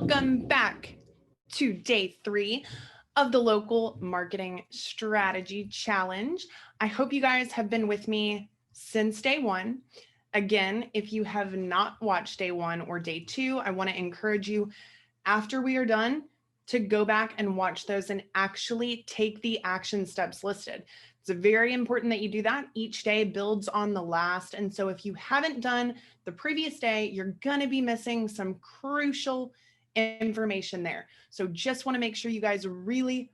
Welcome back to day 3 of the Local Marketing Strategy Challenge. I hope you guys have been with me since day 1. Again, if you have not watched day 1 or day 2, I want to encourage you after we are done to go back and watch those and actually take the action steps listed. It's very important that you do that. Each day builds on the last. And so if you haven't done the previous day, you're going to be missing some crucial information there. So just want to make sure you guys really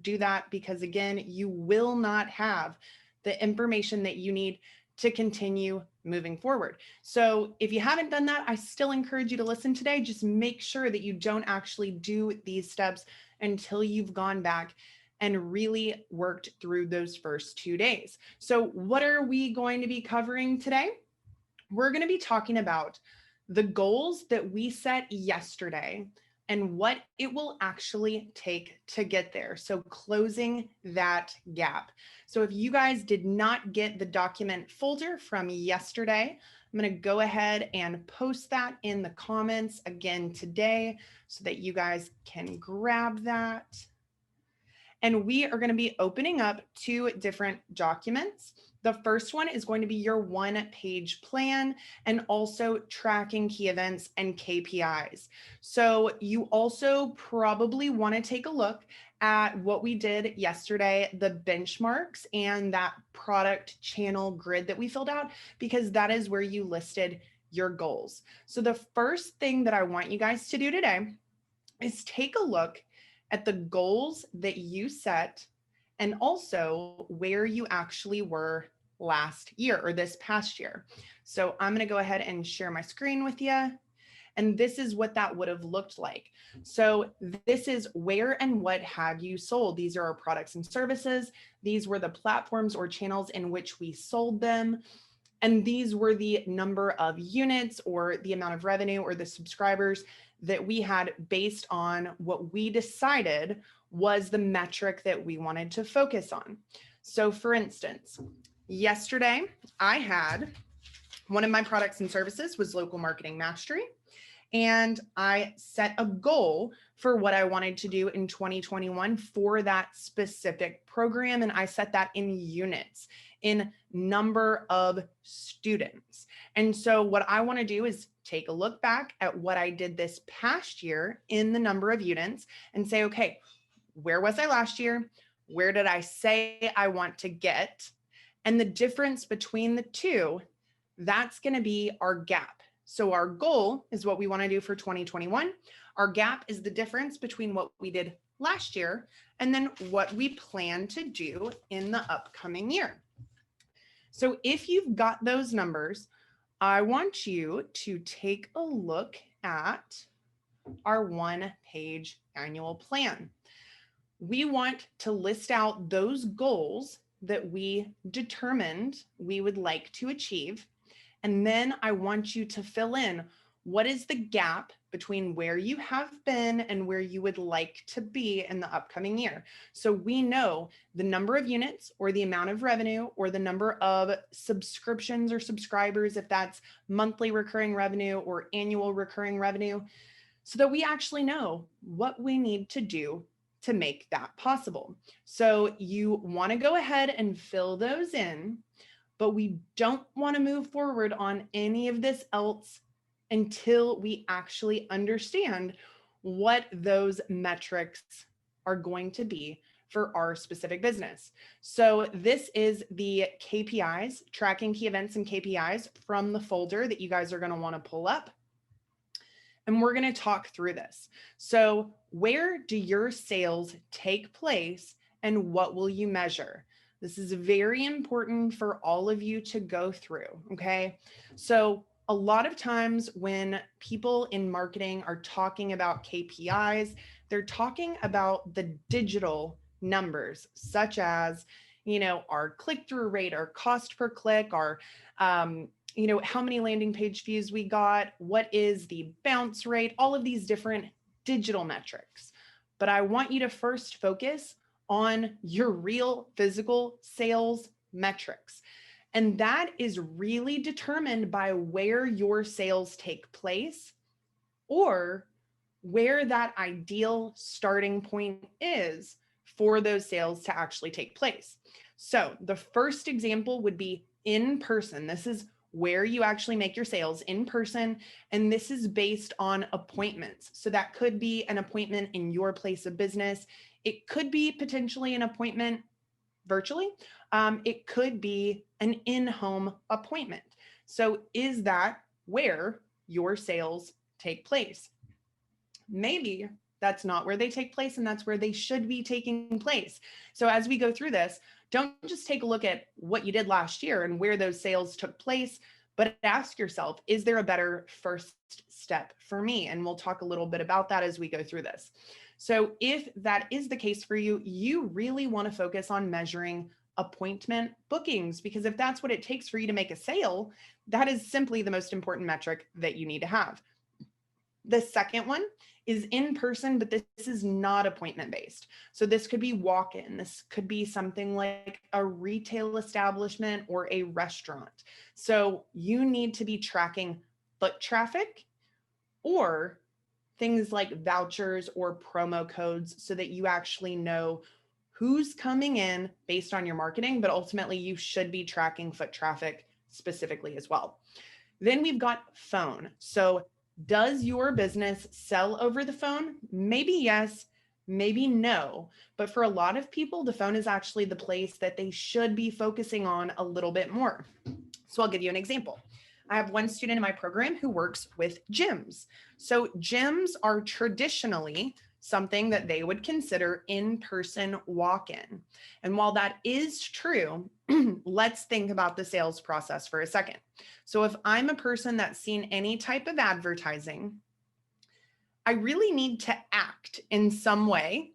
do that, because again, you will not have the information that you need to continue moving forward. So if you haven't done that, I still encourage you to listen today. Just make sure that you don't actually do these steps until you've gone back and really worked through those first 2 days. So what are we going to be covering today? We're going to be talking about the goals that we set yesterday and what it will actually take to get there. So closing that gap. So if you guys did not get the document folder from yesterday, I'm going to go ahead and post that in the comments again today so that you guys can grab that. And we are going to be opening up 2 different documents. The first one is going to be your 1-page plan and also tracking key events and KPIs. So you also probably want to take a look at what we did yesterday, the benchmarks and that product channel grid that we filled out, because that is where you listed your goals. So the first thing that I want you guys to do today is take a look at the goals that you set and also where you actually were last year or this past year. So I'm going to go ahead and share my screen with you. And this is what that would have looked like. So this is where and what have you sold. These are our products and services. These were the platforms or channels in which we sold them. And these were the number of units or the amount of revenue or the subscribers that we had based on what we decided was the metric that we wanted to focus on. So for instance, yesterday I had one of my products and services was Local Marketing Mastery. And I set a goal for what I wanted to do in 2021 for that specific program. And I set that in units, in number of students. And so what I want to do is take a look back at what I did this past year in the number of units and say, okay, where was I last year? Where did I say I want to get? And the difference between the two, that's going to be our gap. So our goal is what we want to do for 2021. Our gap is the difference between what we did last year and then what we plan to do in the upcoming year. So if you've got those numbers, I want you to take a look at our 1-page annual plan. We want to list out those goals that we determined we would like to achieve. And then I want you to fill in what is the gap between where you have been and where you would like to be in the upcoming year. So we know the number of units or the amount of revenue or the number of subscriptions or subscribers, if that's monthly recurring revenue or annual recurring revenue, so that we actually know what we need to do to make that possible. So you want to go ahead and fill those in, but we don't want to move forward on any of this else until we actually understand what those metrics are going to be for our specific business. So this is the KPIs, tracking key events and KPIs from the folder that you guys are going to want to pull up. And we're going to talk through this. So where do your sales take place and what will you measure? This is very important for all of you to go through, okay? So a lot of times when people in marketing are talking about KPIs, they're talking about the digital numbers, such as, our click-through rate, our cost per click, our, how many landing page views we got, what is the bounce rate, all of these different digital metrics. But I want you to first focus on your real physical sales metrics. And that is really determined by where your sales take place or where that ideal starting point is for those sales to actually take place. So the first example would be in person. This is where you actually make your sales in person. And this is based on appointments. So that could be an appointment in your place of business. It could be potentially an appointment virtually. It could be an in-home appointment. So is that where your sales take place? Maybe that's not where they take place, and that's where they should be taking place. So as we go through this, don't just take a look at what you did last year and where those sales took place, but ask yourself, is there a better first step for me? And we'll talk a little bit about that as we go through this. So if that is the case for you, you really want to focus on measuring appointment bookings, because if that's what it takes for you to make a sale, that is simply the most important metric that you need to have. The second one is in person, but this is not appointment based. So this could be walk-in. This could be something like a retail establishment or a restaurant. So you need to be tracking foot traffic or things like vouchers or promo codes so that you actually know who's coming in based on your marketing, but ultimately you should be tracking foot traffic specifically as well. Then we've got phone. So does your business sell over the phone? Maybe yes, maybe no. But for a lot of people, the phone is actually the place that they should be focusing on a little bit more. So I'll give you an example. I have one student in my program who works with gyms. So gyms are traditionally something that they would consider in-person walk-in. And while that is true, let's think about the sales process for a second. So if I'm a person that's seen any type of advertising, I really need to act in some way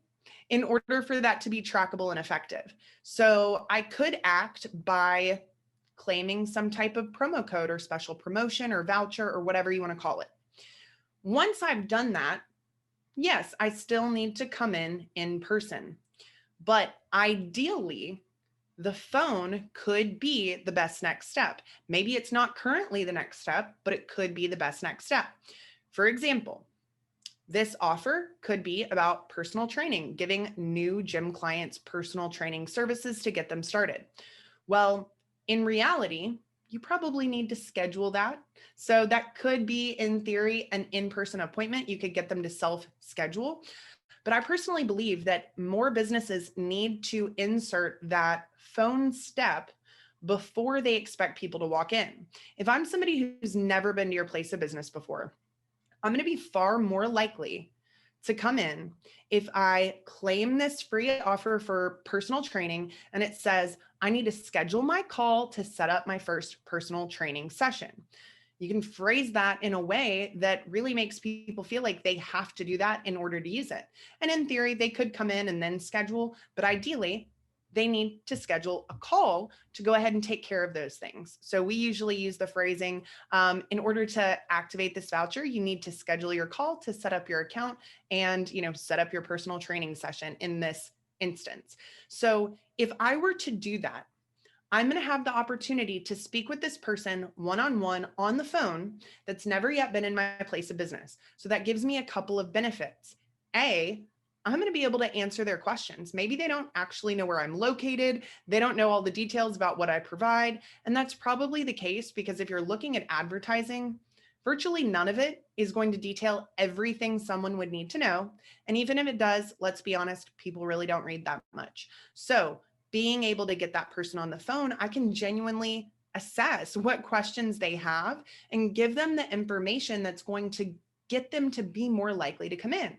in order for that to be trackable and effective. So I could act by claiming some type of promo code or special promotion or voucher or whatever you want to call it. Once I've done that, yes, I still need to come in person, but ideally, the phone could be the best next step. Maybe it's not currently the next step, but it could be the best next step. For example, this offer could be about personal training, giving new gym clients personal training services to get them started. Well, in reality, you probably need to schedule that. So that could be, in theory, an in-person appointment. You could get them to self-schedule. But I personally believe that more businesses need to insert that phone step before they expect people to walk in. If I'm somebody who's never been to your place of business before, I'm going to be far more likely to come in if I claim this free offer for personal training and it says, I need to schedule my call to set up my first personal training session. You can phrase that in a way that really makes people feel like they have to do that in order to use it. And in theory, they could come in and then schedule, but ideally, they need to schedule a call to go ahead and take care of those things. So we usually use the phrasing, in order to activate this voucher, you need to schedule your call to set up your account and, set up your personal training session in this instance. So if I were to do that, I'm going to have the opportunity to speak with this person one-on-one on the phone that's never yet been in my place of business. So that gives me a couple of benefits. I'm going to be able to answer their questions. Maybe they don't actually know where I'm located. They don't know all the details about what I provide. And that's probably the case because if you're looking at advertising, virtually none of it is going to detail everything someone would need to know. And even if it does, let's be honest, people really don't read that much. So being able to get that person on the phone, I can genuinely assess what questions they have and give them the information that's going to get them to be more likely to come in.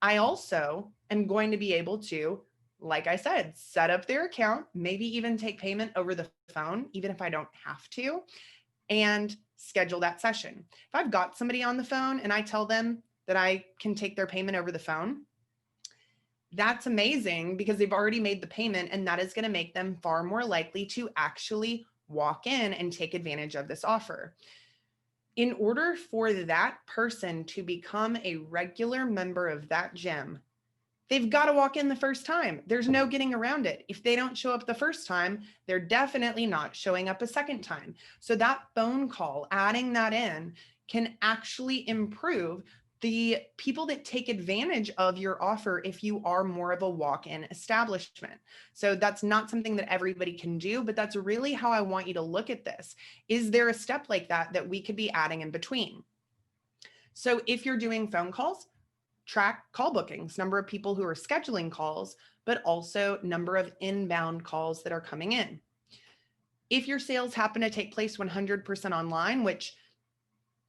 I also am going to be able to, like I said, set up their account, maybe even take payment over the phone, even if I don't have to, and schedule that session. If I've got somebody on the phone and I tell them that I can take their payment over the phone, that's amazing because they've already made the payment, and that is going to make them far more likely to actually walk in and take advantage of this offer. In order for that person to become a regular member of that gym, they've got to walk in the first time. There's no getting around it. If they don't show up the first time, they're definitely not showing up a second time. So that phone call, adding that in, can actually improve the people that take advantage of your offer if you are more of a walk-in establishment. So that's not something that everybody can do, but that's really how I want you to look at this. Is there a step like that we could be adding in between? So if you're doing phone calls, track call bookings, number of people who are scheduling calls, but also number of inbound calls that are coming in. If your sales happen to take place 100% online, which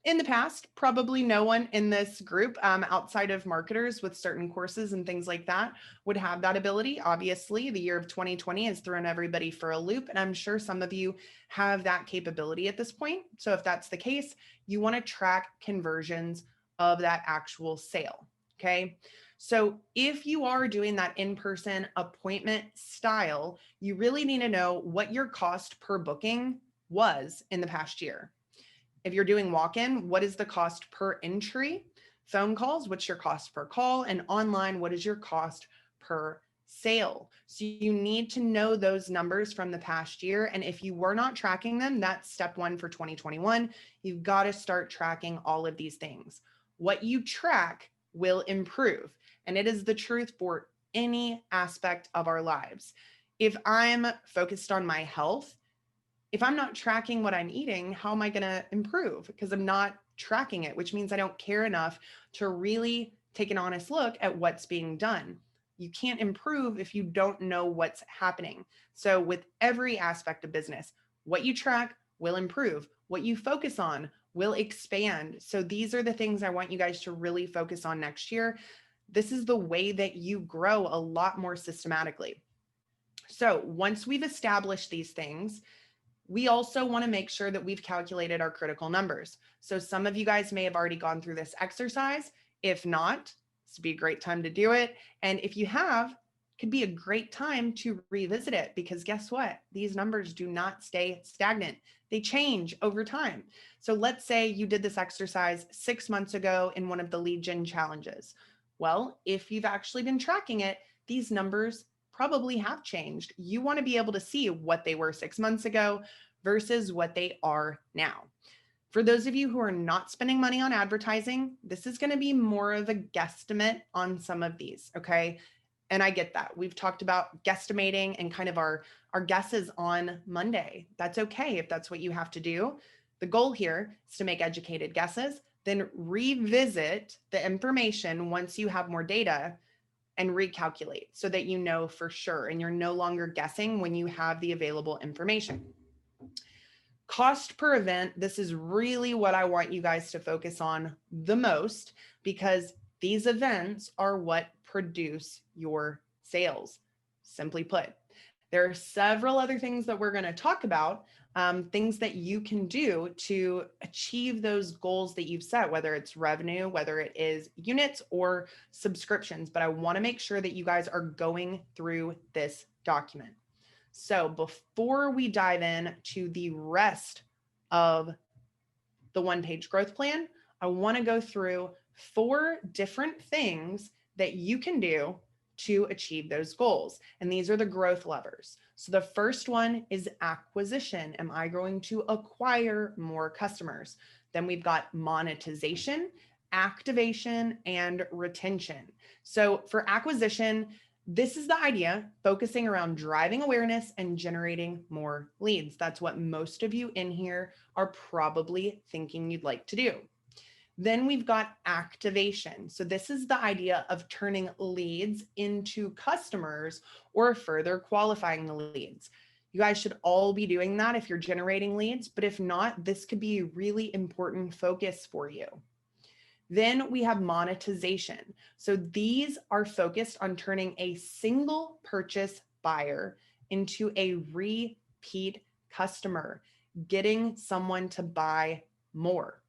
in the past, probably no one in this group outside of marketers with certain courses and things like that would have that ability. Obviously, the year of 2020 has thrown everybody for a loop, and I'm sure some of you have that capability at this point. So if that's the case, you want to track conversions of that actual sale. Okay. So if you are doing that in-person appointment style, you really need to know what your cost per booking was in the past year. If you're doing walk-in, what is the cost per entry? Phone calls, what's your cost per call? And online, what is your cost per sale? So you need to know those numbers from the past year. And if you were not tracking them, that's step one for 2021. You've got to start tracking all of these things. What you track will improve. And it is the truth for any aspect of our lives. If I'm focused on my health, if I'm not tracking what I'm eating, how am I going to improve? Because I'm not tracking it, which means I don't care enough to really take an honest look at what's being done. You can't improve if you don't know what's happening. So with every aspect of business, what you track will improve. What you focus on will expand. So these are the things I want you guys to really focus on next year. This is the way that you grow a lot more systematically. So once we've established these things, we also want to make sure that we've calculated our critical numbers. So some of you guys may have already gone through this exercise. If not, this would be a great time to do it. And if you have, it could be a great time to revisit it, because guess what? These numbers do not stay stagnant. They change over time. So let's say you did this exercise 6 months ago in one of the lead gen challenges. Well, if you've actually been tracking it, these numbers probably have changed. You want to be able to see what they were 6 months ago versus what they are now. For those of you who are not spending money on advertising, this is going to be more of a guesstimate on some of these, okay? And I get that. We've talked about guesstimating and kind of our guesses on Monday. That's okay if that's what you have to do. The goal here is to make educated guesses, then revisit the information once you have more data and recalculate so that you know for sure and you're no longer guessing when you have the available information. Cost per event, this is really what I want you guys to focus on the most, because these events are what produce your sales. Simply put, there are several other things that we're going to talk about, things that you can do to achieve those goals that you've set, whether it's revenue, whether it is units or subscriptions. But I want to make sure that you guys are going through this document. So before we dive in to the rest of the one-page growth plan, I want to go through 4 different things that you can do to achieve those goals. And these are the growth levers. So the first one is acquisition. Am I going to acquire more customers? Then we've got monetization, activation, and retention. So for acquisition, this is the idea, focusing around driving awareness and generating more leads. That's what most of you in here are probably thinking you'd like to do. Then we've got activation. So this is the idea of turning leads into customers or further qualifying the leads. You guys should all be doing that if you're generating leads, but if not, this could be a really important focus for you. Then we have monetization. So these are focused on turning a single purchase buyer into a repeat customer, getting someone to buy more.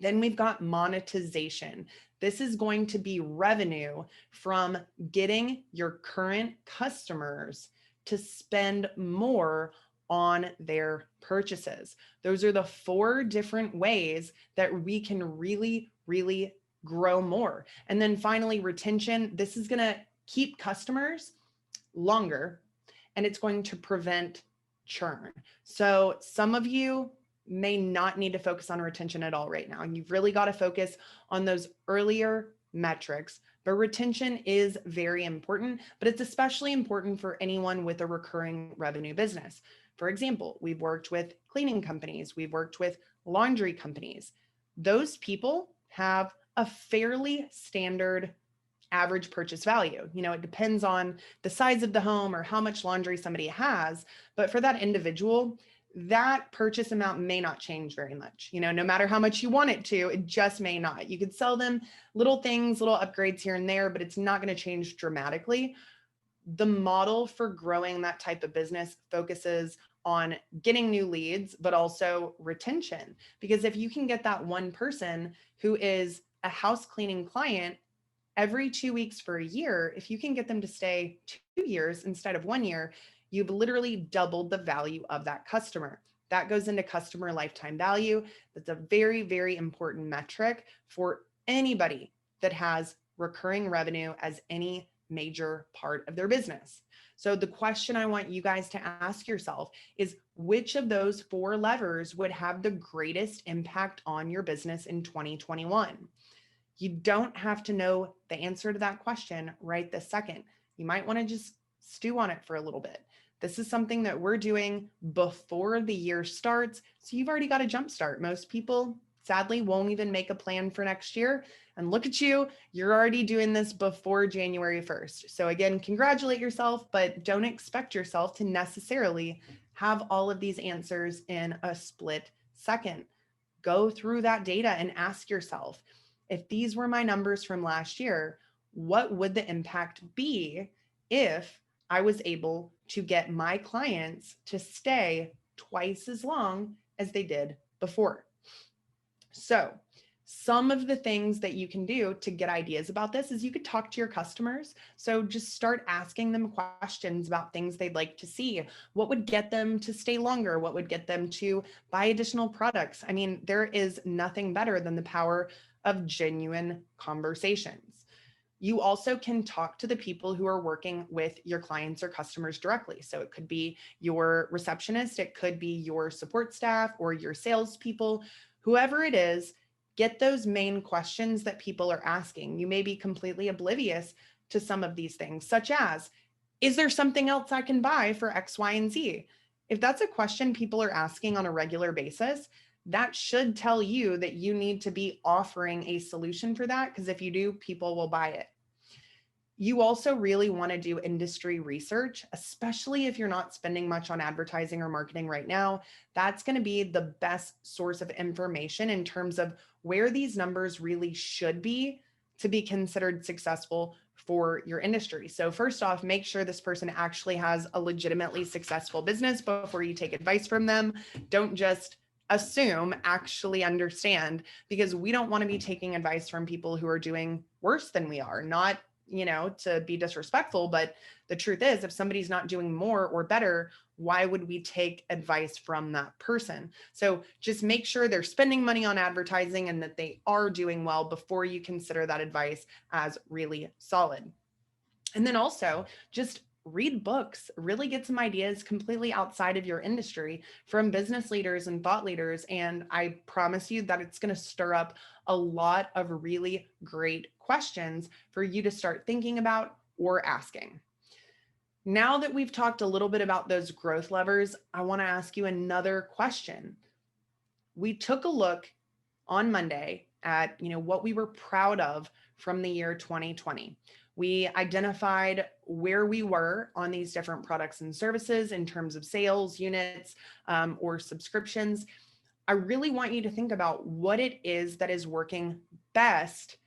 Then we've got monetization. This is going to be revenue from getting your current customers to spend more on their purchases. Those are the 4 different ways that we can really grow more. And then finally, retention. This is going to keep customers longer and it's going to prevent churn. So some of you, may not need to focus on retention at all right now. You've really got to focus on those earlier metrics. But retention is very important, but it's especially important for anyone with a recurring revenue business. For example, we've worked with cleaning companies, we've worked with laundry companies. Those people have a fairly standard average purchase value. It depends on the size of the home or how much laundry somebody has, but for that individual, that purchase amount may not change very much. No matter how much you want it to, it just may not. You could sell them little things, little upgrades here and there, but it's not going to change dramatically. The model for growing that type of business focuses on getting new leads, but also retention. Because if you can get that one person who is a house cleaning client every 2 weeks for a year, if you can get them to stay 2 years instead of 1 year, you've literally doubled the value of that customer. That goes into customer lifetime value. That's a very, very important metric for anybody that has recurring revenue as any major part of their business. So the question I want you guys to ask yourself is, which of those 4 levers would have the greatest impact on your business in 2021? You don't have to know the answer to that question right this second. You might want to just stew on it for a little bit. This is something that we're doing before the year starts, so you've already got a jump start. Most people, sadly, won't even make a plan for next year. And look at you, you're already doing this before January 1st. So again, congratulate yourself, but don't expect yourself to necessarily have all of these answers in a split second. Go through that data and ask yourself, if these were my numbers from last year, what would the impact be if I was able to get my clients to stay twice as long as they did before? So some of the things that you can do to get ideas about this is you could talk to your customers. So just start asking them questions about things they'd like to see. What would get them to stay longer? What would get them to buy additional products? I mean, there is nothing better than the power of genuine conversations. You also can talk to the people who are working with your clients or customers directly. So it could be your receptionist, it could be your support staff or your salespeople, whoever it is. Get those main questions that people are asking. You may be completely oblivious to some of these things, such as, is there something else I can buy for X, Y, and Z? If that's a question people are asking on a regular basis, that should tell you that you need to be offering a solution for that, because if you do, people will buy it. You also really want to do industry research, especially if you're not spending much on advertising or marketing right now. That's going to be the best source of information in terms of where these numbers really should be to be considered successful for your industry. So first off, make sure this person actually has a legitimately successful business before you take advice from them. Don't just assume, actually understand, because we don't want to be taking advice from people who are doing worse than we are. Not, to be disrespectful, but the truth is, if somebody's not doing more or better, why would we take advice from that person? So just make sure they're spending money on advertising and that they are doing well before you consider that advice as really solid. And then also just read books, really get some ideas completely outside of your industry from business leaders and thought leaders. And I promise you that it's going to stir up a lot of really great questions for you to start thinking about or asking. Now that we've talked a little bit about those growth levers, I want to ask you another question. We took a look on Monday at, what we were proud of from the year 2020. We identified where we were on these different products and services in terms of sales, units, or subscriptions. I really want you to think about what it is that is working best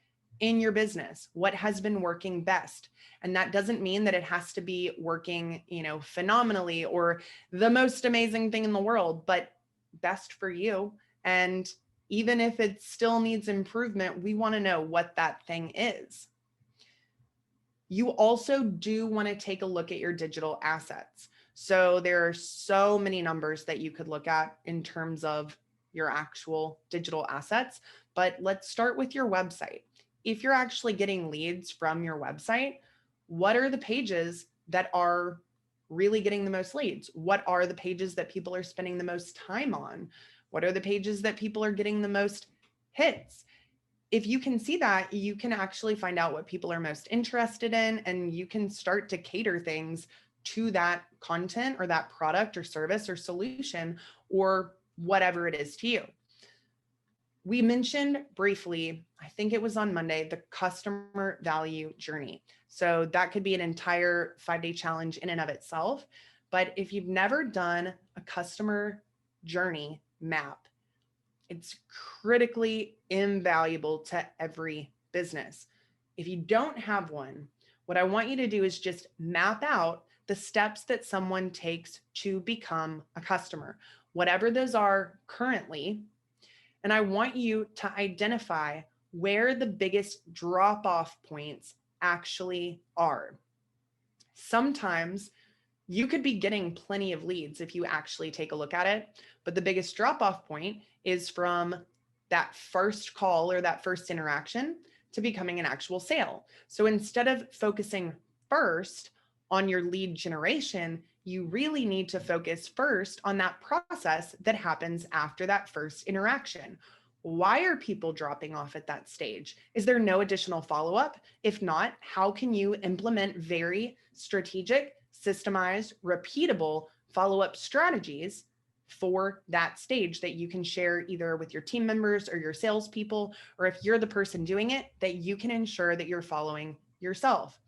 in your business, what has been working best. And that doesn't mean that it has to be working, phenomenally or the most amazing thing in the world, but best for you. And even if it still needs improvement, we want to know what that thing is. You also do want to take a look at your digital assets. So there are so many numbers that you could look at in terms of your actual digital assets, but let's start with your website. If you're actually getting leads from your website, what are the pages that are really getting the most leads? What are the pages that people are spending the most time on? What are the pages that people are getting the most hits? If you can see that, you can actually find out what people are most interested in, and you can start to cater things to that content or that product or service or solution or whatever it is to you. We mentioned briefly, I think it was on Monday, the customer value journey. So that could be an entire 5-day challenge in and of itself. But if you've never done a customer journey map, it's critically invaluable to every business. If you don't have one, what I want you to do is just map out the steps that someone takes to become a customer, whatever those are currently. And I want you to identify where the biggest drop-off points actually are. Sometimes you could be getting plenty of leads if you actually take a look at it, but the biggest drop-off point is from that first call or that first interaction to becoming an actual sale. So instead of focusing first on your lead generation, you really need to focus first on that process that happens after that first interaction. Why are people dropping off at that stage? Is there no additional follow-up? If not, how can you implement very strategic, systemized, repeatable follow-up strategies for that stage that you can share either with your team members or your salespeople, or if you're the person doing it, that you can ensure that you're following yourself?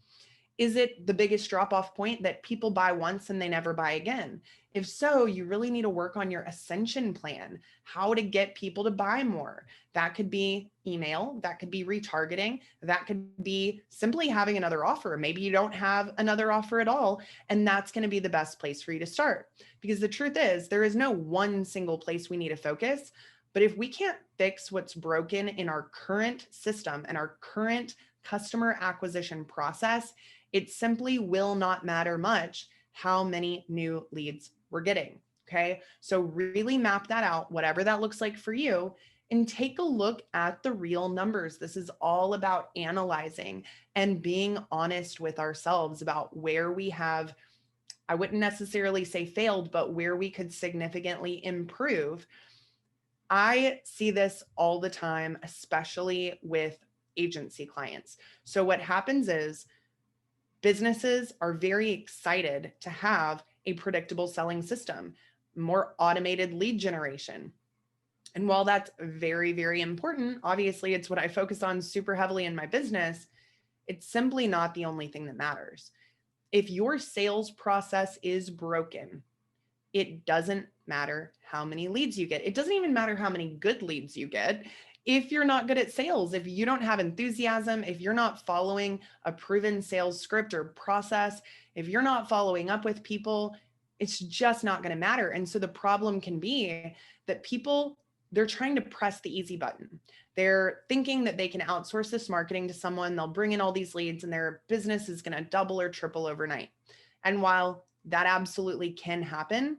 Is it the biggest drop-off point that people buy once and they never buy again? If so, you really need to work on your ascension plan, how to get people to buy more. That could be email, that could be retargeting, that could be simply having another offer. Maybe you don't have another offer at all, and that's going to be the best place for you to start. Because the truth is, there is no one single place we need to focus. But if we can't fix what's broken in our current system and our current customer acquisition process, it simply will not matter much how many new leads we're getting. Okay. So really map that out, whatever that looks like for you, and take a look at the real numbers. This is all about analyzing and being honest with ourselves about where we have, I wouldn't necessarily say failed, but where we could significantly improve. I see this all the time, especially with agency clients. So what happens is, businesses are very excited to have a predictable selling system, more automated lead generation. And while that's very, very important, obviously it's what I focus on super heavily in my business, it's simply not the only thing that matters. If your sales process is broken, it doesn't matter how many leads you get. It doesn't even matter how many good leads you get. If you're not good at sales, if you don't have enthusiasm, if you're not following a proven sales script or process, if you're not following up with people, it's just not going to matter. And so the problem can be that people, they're trying to press the easy button. They're thinking that they can outsource this marketing to someone, they'll bring in all these leads and their business is going to double or triple overnight. And while that absolutely can happen,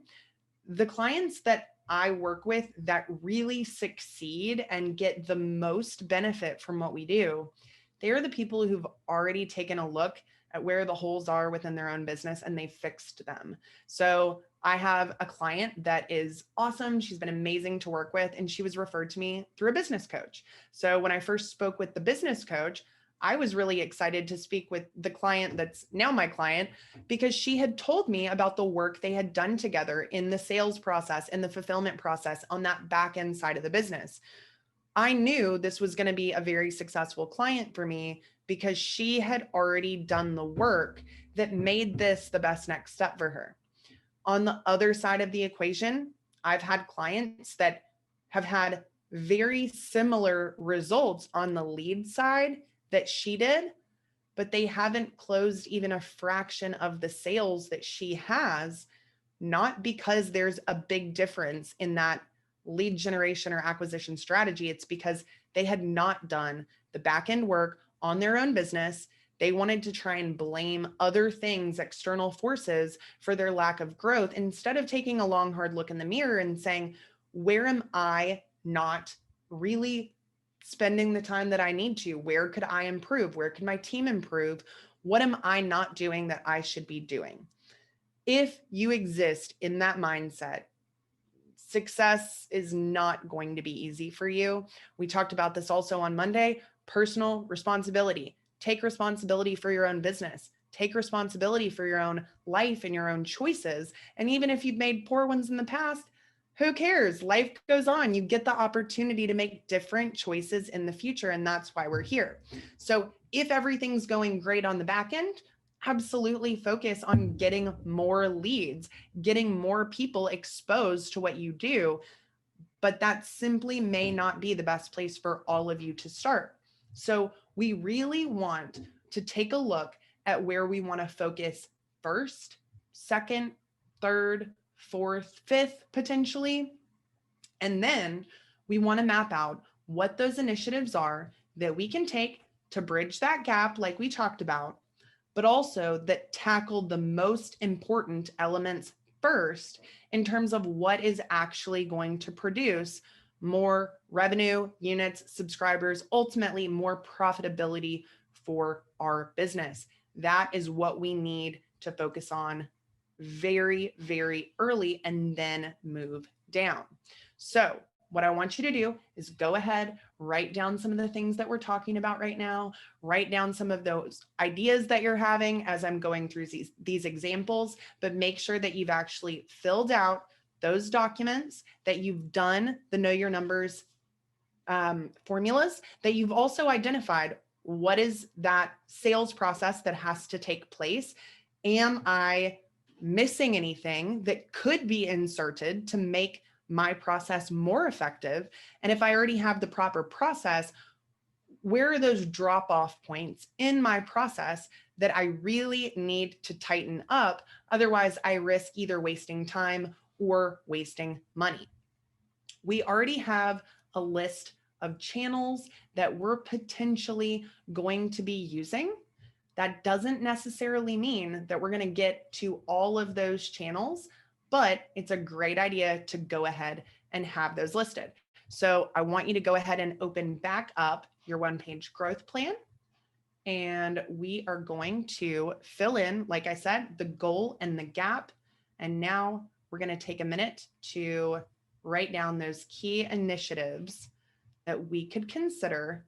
the clients that I work with that really succeed and get the most benefit from what we do, they're the people who've already taken a look at where the holes are within their own business and they've fixed them. So I have a client that is awesome. She's been amazing to work with, and she was referred to me through a business coach. So when I first spoke with the business coach, I was really excited to speak with the client that's now my client, because she had told me about the work they had done together in the sales process and the fulfillment process on that back end side of the business. I knew this was going to be a very successful client for me because she had already done the work that made this the best next step for her. On the other side of the equation, I've had clients that have had very similar results on the lead side that she did, but they haven't closed even a fraction of the sales that she has, not because there's a big difference in that lead generation or acquisition strategy. It's because they had not done the back end work on their own business. They wanted to try and blame other things, external forces, for their lack of growth, instead of taking a long, hard look in the mirror and saying, where am I not really spending the time that I need to? Where could I improve? Where could my team improve? What am I not doing that I should be doing? If you exist in that mindset, success is not going to be easy for you. We talked about this also on Monday. Personal responsibility. Take responsibility for your own business. Take responsibility for your own life and your own choices. And even if you've made poor ones in the past, who cares? Life goes on. You get the opportunity to make different choices in the future. And that's why we're here. So if everything's going great on the back end, absolutely focus on getting more leads, getting more people exposed to what you do. But that simply may not be the best place for all of you to start. So we really want to take a look at where we want to focus first, second, third, fourth, fifth, potentially. And then we want to map out what those initiatives are that we can take to bridge that gap, like we talked about, but also that tackle the most important elements first in terms of what is actually going to produce more revenue, units, subscribers, ultimately more profitability for our business. That is what we need to focus on very, very early and then move down. So what I want you to do is go ahead, write down some of the things that we're talking about right now, write down some of those ideas that you're having as I'm going through these examples, but make sure that you've actually filled out those documents, that you've done the Know Your Numbers formulas, that you've also identified what is that sales process that has to take place. Am I missing anything that could be inserted to make my process more effective? And if I already have the proper process, where are those drop-off points in my process that I really need to tighten up? Otherwise, I risk either wasting time or wasting money. We already have a list of channels that we're potentially going to be using. That doesn't necessarily mean that we're going to get to all of those channels, but it's a great idea to go ahead and have those listed. So I want you to go ahead and open back up your one-page growth plan. And we are going to fill in, like I said, the goal and the gap. And now we're going to take a minute to write down those key initiatives that we could consider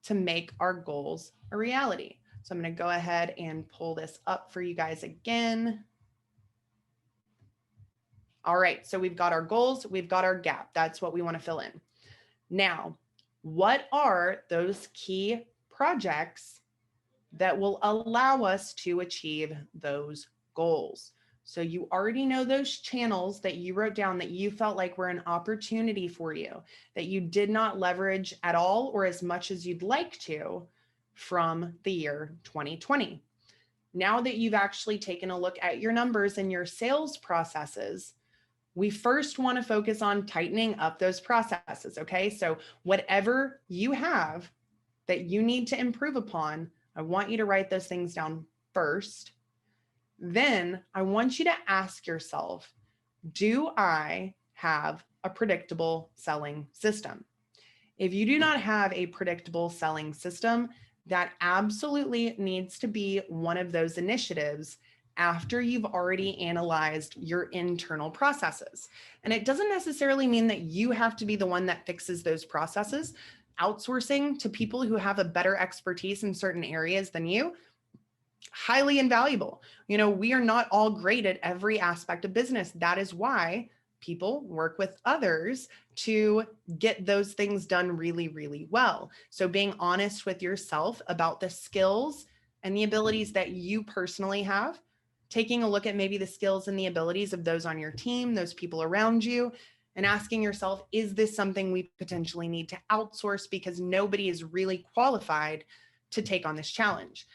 to make our goals a reality. So I'm going to go ahead and pull this up for you guys again. All right, so we've got our goals, we've got our gap. That's what we want to fill in. Now, what are those key projects that will allow us to achieve those goals? So you already know those channels that you wrote down that you felt like were an opportunity for you, that you did not leverage at all or as much as you'd like to from the year 2020. Now that you've actually taken a look at your numbers and your sales processes, we first want to focus on tightening up those processes, okay? So whatever you have that you need to improve upon, I want you to write those things down first. Then I want you to ask yourself, do I have a predictable selling system? If you do not have a predictable selling system, that absolutely needs to be one of those initiatives after you've already analyzed your internal processes. And it doesn't necessarily mean that you have to be the one that fixes those processes. Outsourcing to people who have a better expertise in certain areas than you, highly invaluable. You know, we are not all great at every aspect of business. That is why people work with others to get those things done really, really well. So being honest with yourself about the skills and the abilities that you personally have, taking a look at maybe the skills and the abilities of those on your team, those people around you, and asking yourself, is this something we potentially need to outsource because nobody is really qualified to take on this challenge?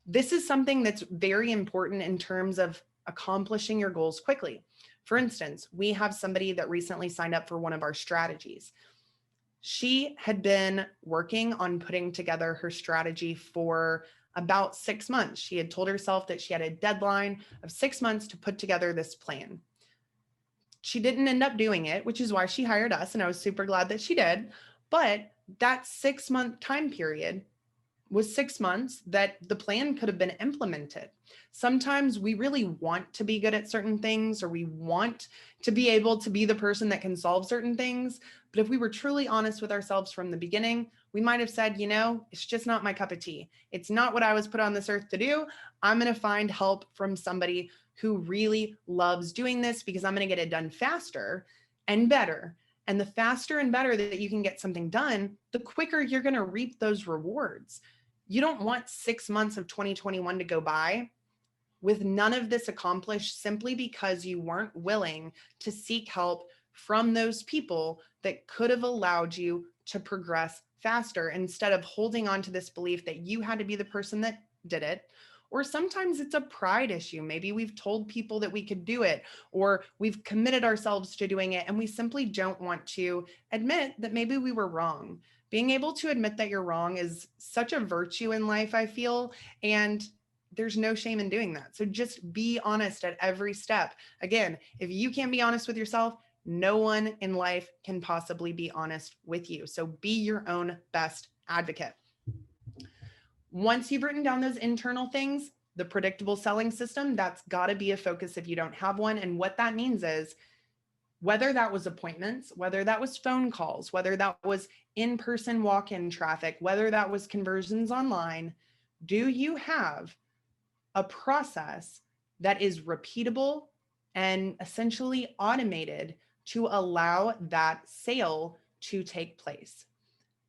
This is something that's very important in terms of accomplishing your goals quickly. For instance, we have somebody that recently signed up for one of our strategies. She had been working on putting together her strategy for about 6 months. She had told herself that she had a deadline of 6 months to put together this plan. She didn't end up doing it, which is why she hired us, and I was super glad that she did. But that 6-month time period was 6 months that the plan could have been implemented. Sometimes we really want to be good at certain things, or we want to be able to be the person that can solve certain things. But if we were truly honest with ourselves from the beginning, we might have said, it's just not my cup of tea. It's not what I was put on this earth to do. I'm going to find help from somebody who really loves doing this, because I'm going to get it done faster and better. And the faster and better that you can get something done, the quicker you're going to reap those rewards. You don't want 6 months of 2021 to go by with none of this accomplished simply because you weren't willing to seek help from those people that could have allowed you to progress faster, instead of holding on to this belief that you had to be the person that did it. Or sometimes it's a pride issue. Maybe we've told people that we could do it, or we've committed ourselves to doing it, and we simply don't want to admit that maybe we were wrong. Being able to admit that you're wrong is such a virtue in life, I feel, and there's no shame in doing that. So just be honest at every step. Again, if you can't be honest with yourself, no one in life can possibly be honest with you. So be your own best advocate. Once you've written down those internal things, the predictable selling system, that's got to be a focus if you don't have one. And what that means is, whether that was appointments, whether that was phone calls, whether that was in-person walk-in traffic, whether that was conversions online, do you have a process that is repeatable and essentially automated to allow that sale to take place?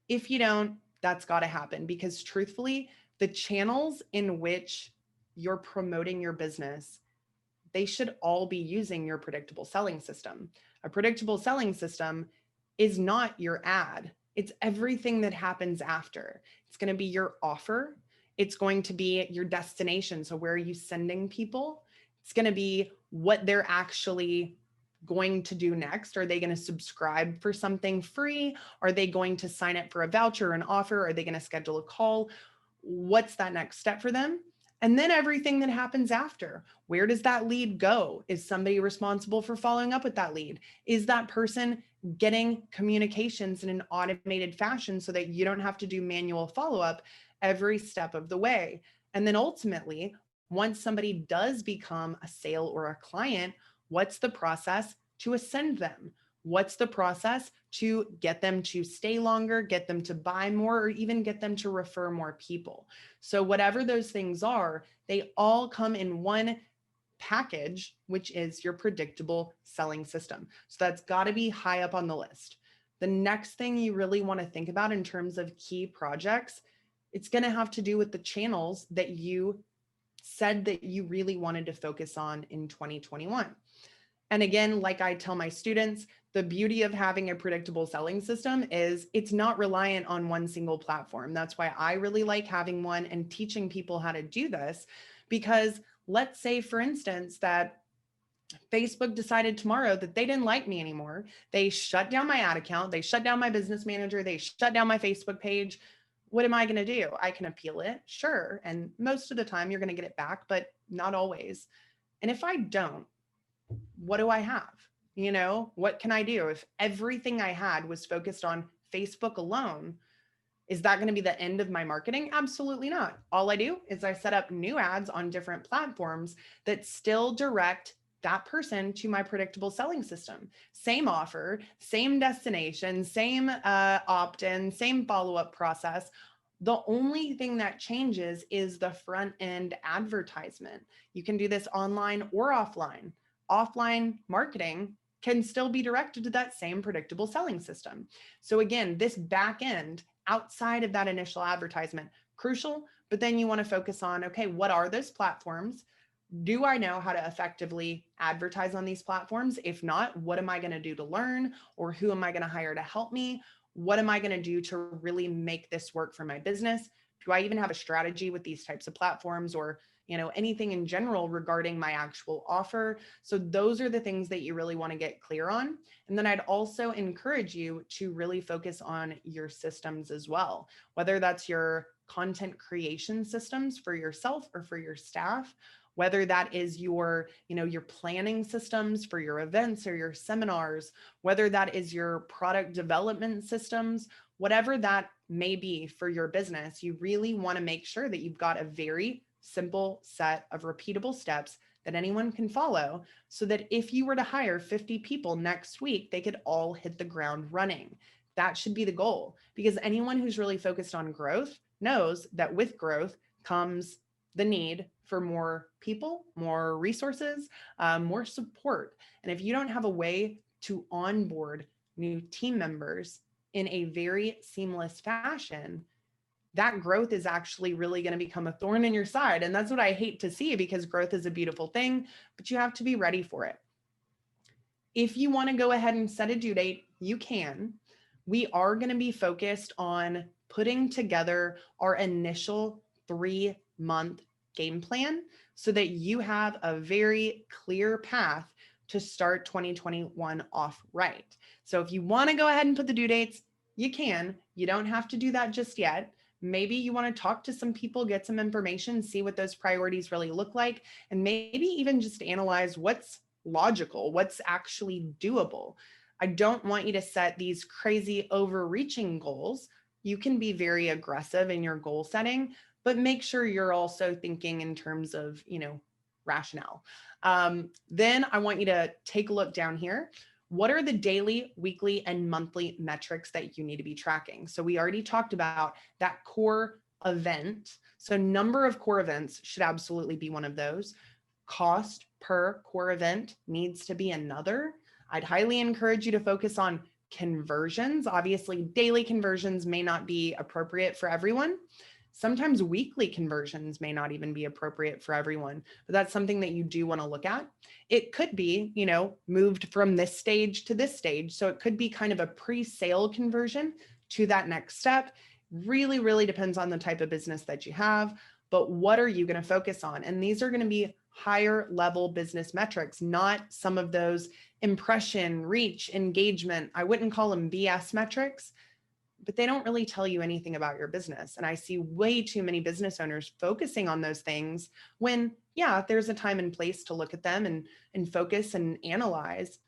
If you don't, that's got to happen, because truthfully, the channels in which you're promoting your business, they should all be using your predictable selling system. A predictable selling system is not your ad. It's everything that happens after. It's going to be your offer. It's going to be your destination. So where are you sending people? It's going to be what they're actually going to do next. Are they going to subscribe for something free? Are they going to sign up for a voucher or an offer? Are they going to schedule a call? What's that next step for them? And then everything that happens after. Where does that lead go? Is somebody responsible for following up with that lead? Is that person getting communications in an automated fashion so that you don't have to do manual follow-up every step of the way? And then ultimately, once somebody does become a sale or a client, what's the process to ascend them? What's the process to get them to stay longer, get them to buy more, or even get them to refer more people? So whatever those things are, they all come in one package, which is your predictable selling system. So that's got to be high up on the list. The next thing you really want to think about in terms of key projects, it's going to have to do with the channels that you said that you really wanted to focus on in 2021. And again, like I tell my students, the beauty of having a predictable selling system is it's not reliant on one single platform. That's why I really like having one and teaching people how to do this, because let's say, for instance, that Facebook decided tomorrow that they didn't like me anymore. They shut down my ad account. They shut down my business manager. They shut down my Facebook page. What am I going to do? I can appeal it, sure. And most of the time you're going to get it back, but not always. And if I don't, what do I have? What can I do? If everything I had was focused on Facebook alone, is that going to be the end of my marketing? Absolutely not. All I do is I set up new ads on different platforms that still direct that person to my predictable selling system. Same offer, same destination, same opt-in, same follow-up process. The only thing that changes is the front end advertisement. You can do this online or offline. Offline marketing can still be directed to that same predictable selling system. So again, this back end outside of that initial advertisement, crucial, but then you want to focus on, okay, what are those platforms? Do I know how to effectively advertise on these platforms? If not, what am I going to do to learn? Or who am I going to hire to help me? What am I going to do to really make this work for my business? Do I even have a strategy with these types of platforms, or anything in general regarding my actual offer? So those are the things that you really want to get clear on. And then I'd also encourage you to really focus on your systems as well, whether that's your content creation systems for yourself or for your staff, whether that is your planning systems for your events or your seminars, whether that is your product development systems, whatever that may be for your business, you really want to make sure that you've got a very simple set of repeatable steps that anyone can follow, so that if you were to hire 50 people next week, they could all hit the ground running. That should be the goal, because anyone who's really focused on growth knows that with growth comes the need for more people, more resources, more support. And if you don't have a way to onboard new team members in a very seamless fashion, that growth is actually really going to become a thorn in your side. And that's what I hate to see, because growth is a beautiful thing, but you have to be ready for it. If you want to go ahead and set a due date, you can. We are going to be focused on putting together our initial 3-month game plan so that you have a very clear path to start 2021 off right. So if you want to go ahead and put the due dates, you can. You don't have to do that just yet. Maybe you want to talk to some people, get some information, see what those priorities really look like, and maybe even just analyze what's logical, what's actually doable. I don't want you to set these crazy overreaching goals. You can be very aggressive in your goal setting, but make sure you're also thinking in terms of, rationale. Then I want you to take a look down here. What are the daily, weekly, and monthly metrics that you need to be tracking? So we already talked about that core event. So number of core events should absolutely be one of those. Cost per core event needs to be another. I'd highly encourage you to focus on conversions. Obviously, daily conversions may not be appropriate for everyone. Sometimes weekly conversions may not even be appropriate for everyone, but that's something that you do want to look at. It could be, moved from this stage to this stage. So it could be kind of a pre-sale conversion to that next step. Really, really depends on the type of business that you have, but what are you going to focus on? And these are going to be higher level business metrics, not some of those impression, reach, engagement. I wouldn't call them BS metrics, but they don't really tell you anything about your business. And I see way too many business owners focusing on those things when, yeah, there's a time and place to look at them and focus and analyze,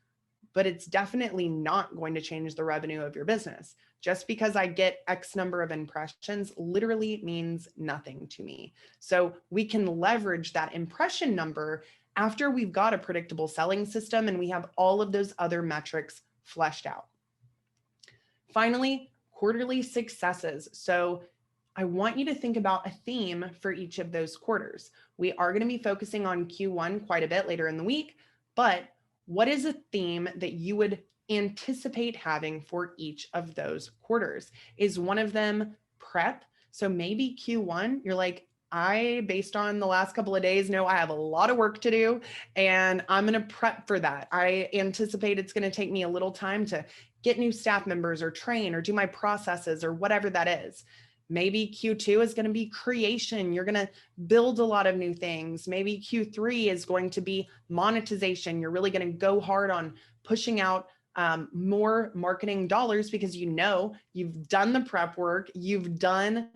but it's definitely not going to change the revenue of your business. Just because I get X number of impressions literally means nothing to me. So we can leverage that impression number after we've got a predictable selling system and we have all of those other metrics fleshed out. Finally, quarterly successes. So I want you to think about a theme for each of those quarters. We are going to be focusing on Q1 quite a bit later in the week, but what is a theme that you would anticipate having for each of those quarters? Is one of them prep? So maybe Q1, you're like, based on the last couple of days, know I have a lot of work to do and I'm going to prep for that. I anticipate it's going to take me a little time to get new staff members or train or do my processes or whatever that is. Maybe Q2 is going to be creation. You're going to build a lot of new things. Maybe Q3 is going to be monetization. You're really going to go hard on pushing out more marketing dollars because you've done the prep work, you've done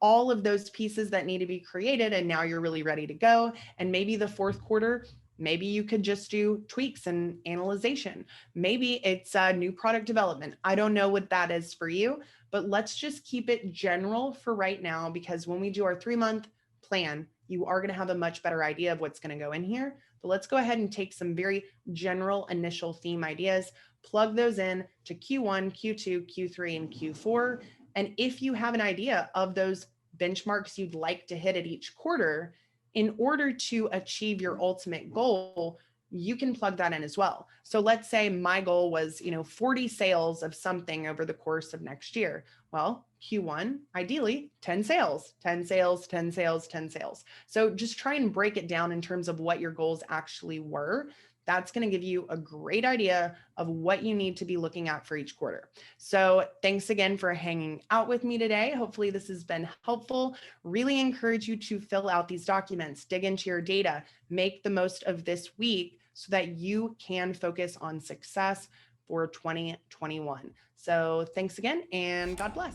all of those pieces that need to be created, and now you're really ready to go. And maybe the fourth quarter, maybe you could just do tweaks and analyzation. Maybe it's new product development. I don't know what that is for you, but let's just keep it general for right now, because when we do our 3-month plan, you are going to have a much better idea of what's going to go in here. But let's go ahead and take some very general initial theme ideas, plug those in to Q1, Q2, Q3, and Q4. And if you have an idea of those benchmarks you'd like to hit at each quarter, in order to achieve your ultimate goal, you can plug that in as well. So let's say my goal was, 40 sales of something over the course of next year. Well, Q1, ideally 10 sales, 10 sales, 10 sales, 10 sales. So just try and break it down in terms of what your goals actually were. That's going to give you a great idea of what you need to be looking at for each quarter. So thanks again for hanging out with me today. Hopefully this has been helpful. Really encourage you to fill out these documents, dig into your data, make the most of this week so that you can focus on success for 2021. So thanks again, and God bless.